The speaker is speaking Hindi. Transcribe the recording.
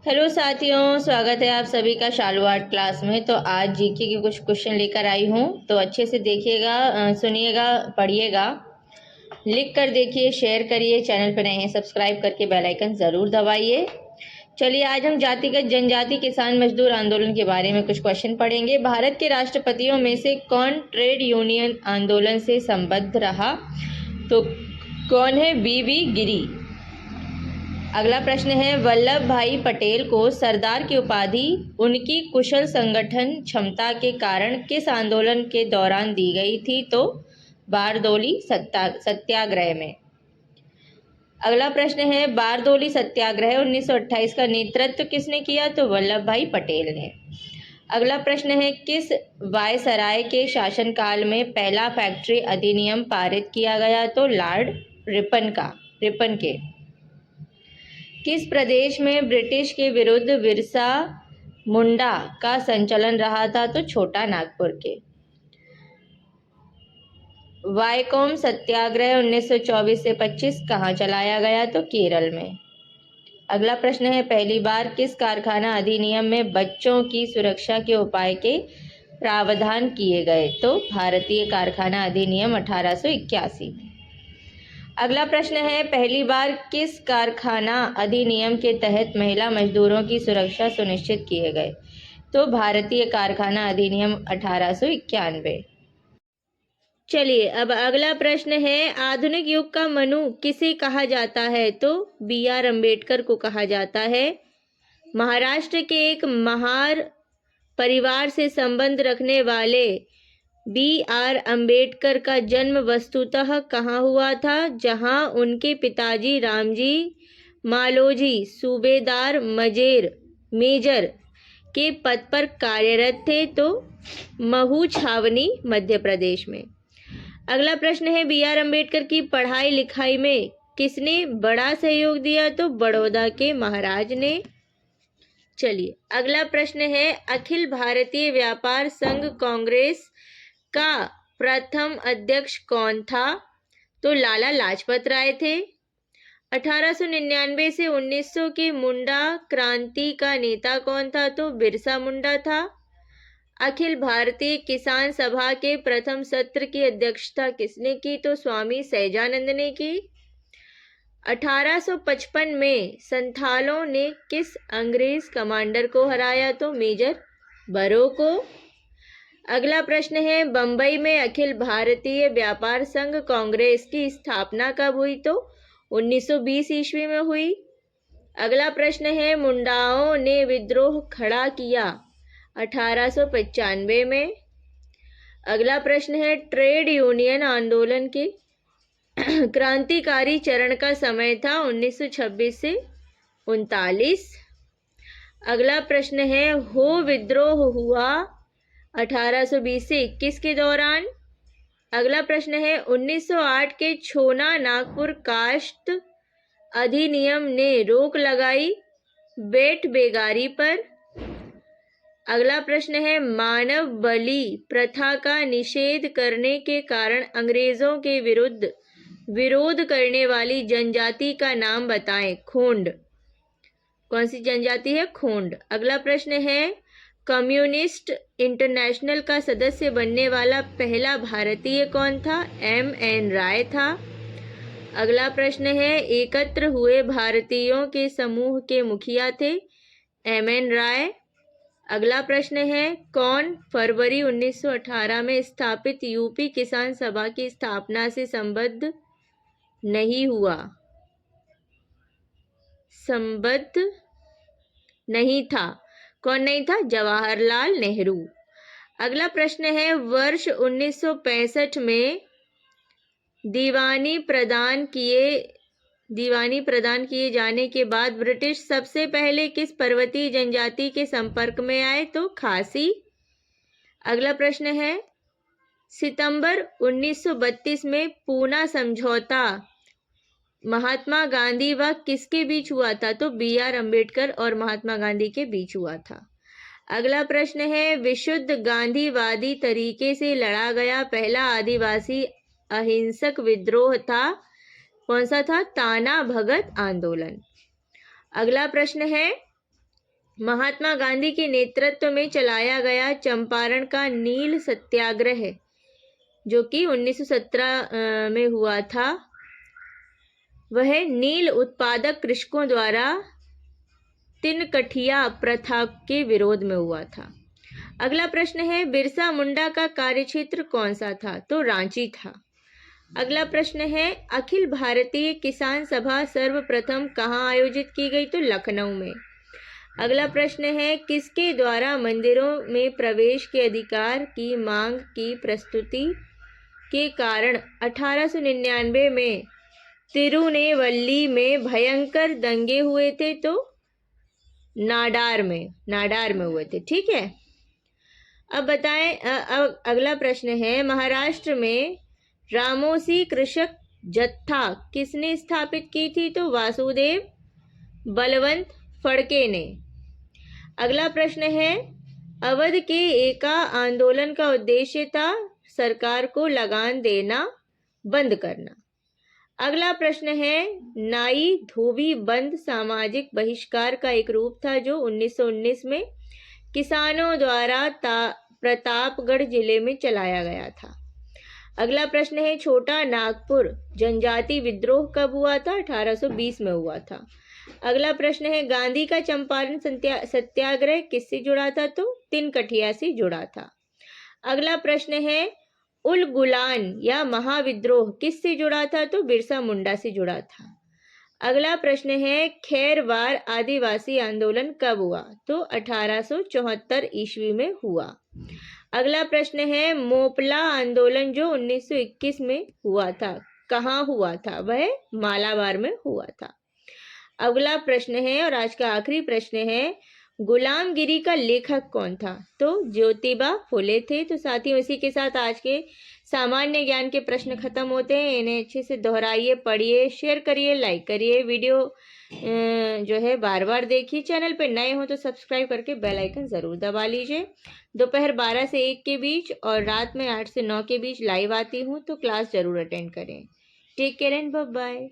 हेलो साथियों, स्वागत है आप सभी का शालू आर्ट क्लास में। तो आज जीके के कुछ क्वेश्चन लेकर आई हूँ, तो अच्छे से देखिएगा, सुनिएगा, पढ़िएगा, लिख कर देखिए, शेयर करिए। चैनल पर नए हैं सब्सक्राइब करके बेल आइकन ज़रूर दबाइए। चलिए, आज हम जातिगत जनजाति किसान मजदूर आंदोलन के बारे में कुछ क्वेश्चन पढ़ेंगे। भारत के राष्ट्रपतियों में से कौन ट्रेड यूनियन आंदोलन से संबद्ध रहा? तो कौन है? वी गिरी। अगला प्रश्न है, वल्लभ भाई पटेल को सरदार की उपाधि उनकी कुशल संगठन क्षमता के कारण किस आंदोलन के दौरान दी गई थी? तो बारदोली सत्याग्रह में। अगला प्रश्न है, बारदोली सत्याग्रह 1928 का नेतृत्व किसने किया? तो वल्लभ भाई पटेल ने। अगला प्रश्न है, किस वायसराय के शासनकाल में पहला फैक्ट्री अधिनियम पारित किया गया? तो लॉर्ड रिपन के। किस प्रदेश में ब्रिटिश के विरुद्ध बिरसा मुंडा का संचलन रहा था? तो छोटा नागपुर के। वायकोम सत्याग्रह 1924 से 25 कहाँ चलाया गया? तो केरल में। अगला प्रश्न है, पहली बार किस कारखाना अधिनियम में बच्चों की सुरक्षा के उपाय के प्रावधान किए गए? तो भारतीय कारखाना अधिनियम 1881। अगला प्रश्न है, पहली बार किस कारखाना अधिनियम के तहत महिला मजदूरों की सुरक्षा सुनिश्चित किए गए? तो भारतीय कारखाना अधिनियम 1891। चलिए, अब अगला प्रश्न है, आधुनिक युग का मनु किसे कहा जाता है? तो B.R. अम्बेडकर को कहा जाता है। महाराष्ट्र के एक महार परिवार से संबंध रखने वाले B.R. अम्बेडकर का जन्म वस्तुतः कहाँ हुआ था? जहाँ उनके पिताजी रामजी मालोजी सूबेदार मेजर के पद पर कार्यरत थे। तो महू छावनी मध्य प्रदेश में। अगला प्रश्न है, B.R. अम्बेडकर की पढ़ाई लिखाई में किसने बड़ा सहयोग दिया? तो बड़ौदा के महाराज ने। चलिए, अगला प्रश्न है, अखिल भारतीय व्यापार संघ कांग्रेस का प्रथम अध्यक्ष कौन था? तो लाला लाजपत राय थे। 1899 से 1900 की मुंडा क्रांति का नेता कौन था? तो बिरसा मुंडा था। अखिल भारतीय किसान सभा के प्रथम सत्र की अध्यक्षता किसने की? तो स्वामी सहजानंद ने की। 1855 में संथालों ने किस अंग्रेज कमांडर को हराया? तो मेजर बरो को। अगला प्रश्न है, बंबई में अखिल भारतीय व्यापार संघ कांग्रेस की स्थापना कब हुई? तो 1920 ईस्वी में हुई। अगला प्रश्न है, मुंडाओं ने विद्रोह खड़ा किया 1895 में। अगला प्रश्न है, ट्रेड यूनियन आंदोलन के क्रांतिकारी चरण का समय था 1926 से 39। अगला प्रश्न है, हो विद्रोह हुआ 1820 से 21 के दौरान। अगला प्रश्न है, 1908 के छोना नागपुर काश्त अधिनियम ने रोक लगाई बेट बेगारी पर। अगला प्रश्न है, मानव बलि प्रथा का निषेध करने के कारण अंग्रेजों के विरुद्ध विरोध करने वाली जनजाति का नाम बताएं। खोंड। कौन सी जनजाति है? खोंड। अगला प्रश्न है, कम्युनिस्ट इंटरनेशनल का सदस्य बनने वाला पहला भारतीय कौन था? M.N. राय था। अगला प्रश्न है, एकत्र हुए भारतीयों के समूह के मुखिया थे? M.N. राय। अगला प्रश्न है, कौन फरवरी 1918 में स्थापित यूपी किसान सभा की स्थापना से संबद्ध नहीं हुआ? संबद्ध नहीं था। कौन नहीं था? जवाहरलाल नेहरू। अगला प्रश्न है, वर्ष 1965 में दीवानी प्रदान किए जाने के बाद ब्रिटिश सबसे पहले किस पर्वतीय जनजाति के संपर्क में आए? तो खासी। अगला प्रश्न है, सितंबर 1932 में पूना समझौता महात्मा गांधी व किसके बीच हुआ था? तो B.R. अम्बेडकर और महात्मा गांधी के बीच हुआ था। अगला प्रश्न है, विशुद्ध गांधीवादी तरीके से लड़ा गया पहला आदिवासी अहिंसक विद्रोह था? कौन सा था? ताना भगत आंदोलन। अगला प्रश्न है, महात्मा गांधी के नेतृत्व में चलाया गया चंपारण का नील सत्याग्रह जो कि 1917 में हुआ था, वह नील उत्पादक कृषकों द्वारा तिनकठिया प्रथा के विरोध में हुआ था। अगला प्रश्न है, बिरसा मुंडा का कार्यक्षेत्र कौन सा था? तो रांची था। अगला प्रश्न है, अखिल भारतीय किसान सभा सर्वप्रथम कहाँ आयोजित की गई? तो लखनऊ में। अगला प्रश्न है, किसके द्वारा मंदिरों में प्रवेश के अधिकार की मांग की प्रस्तुति के कारण 1899 में तिरुनेवल्ली में भयंकर दंगे हुए थे? तो नाडार में हुए थे। ठीक है, अब बताएं। अगला प्रश्न है, महाराष्ट्र में रामोसी कृषक जत्था किसने स्थापित की थी? तो वासुदेव बलवंत फड़के ने। अगला प्रश्न है, अवध के एका आंदोलन का उद्देश्य था सरकार को लगान देना बंद करना। अगला प्रश्न है, नाई धोबी बंद सामाजिक बहिष्कार का एक रूप था जो 1919 में किसानों द्वारा प्रतापगढ़ जिले में चलाया गया था। अगला प्रश्न है, छोटा नागपुर जनजाति विद्रोह कब हुआ था? 1820 में हुआ था। अगला प्रश्न है, गांधी का चंपारण सत्याग्रह किससे जुड़ा था? तो तिनकठिया से जुड़ा था। अगला प्रश्न है, उल गुलान या महाविद्रोह किससे जुड़ा था? तो बिरसा मुंडा से जुड़ा था। अगला प्रश्न है, खैरवार आदिवासी आंदोलन कब हुआ? तो 1874 ईस्वी में हुआ। अगला प्रश्न है, मोपला आंदोलन जो 1921 में हुआ था, कहाँ हुआ था? वह मालाबार में हुआ था। अगला प्रश्न है और आज का आखिरी प्रश्न है, गुलामगिरी का लेखक कौन था? तो ज्योतिबा फुले थे। तो साथियों, इसी के साथ आज के सामान्य ज्ञान के प्रश्न खत्म होते हैं। इन्हें अच्छे से दोहराइए, पढ़िए, शेयर करिए, लाइक करिए। वीडियो जो है बार बार देखिए। चैनल पर नए हो तो सब्सक्राइब करके बेल आइकन ज़रूर दबा लीजिए। दोपहर 12 से 1 के बीच और रात में 8 से 9 के बीच लाइव आती हूँ, तो क्लास ज़रूर अटेंड करें। Take care and bye bye.